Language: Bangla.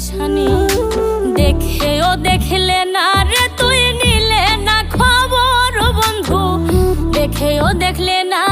পেরেশানি। দেখেও দেখলে না রে তুই নিলে না খবর বন্ধু, দেখেও দেখলে না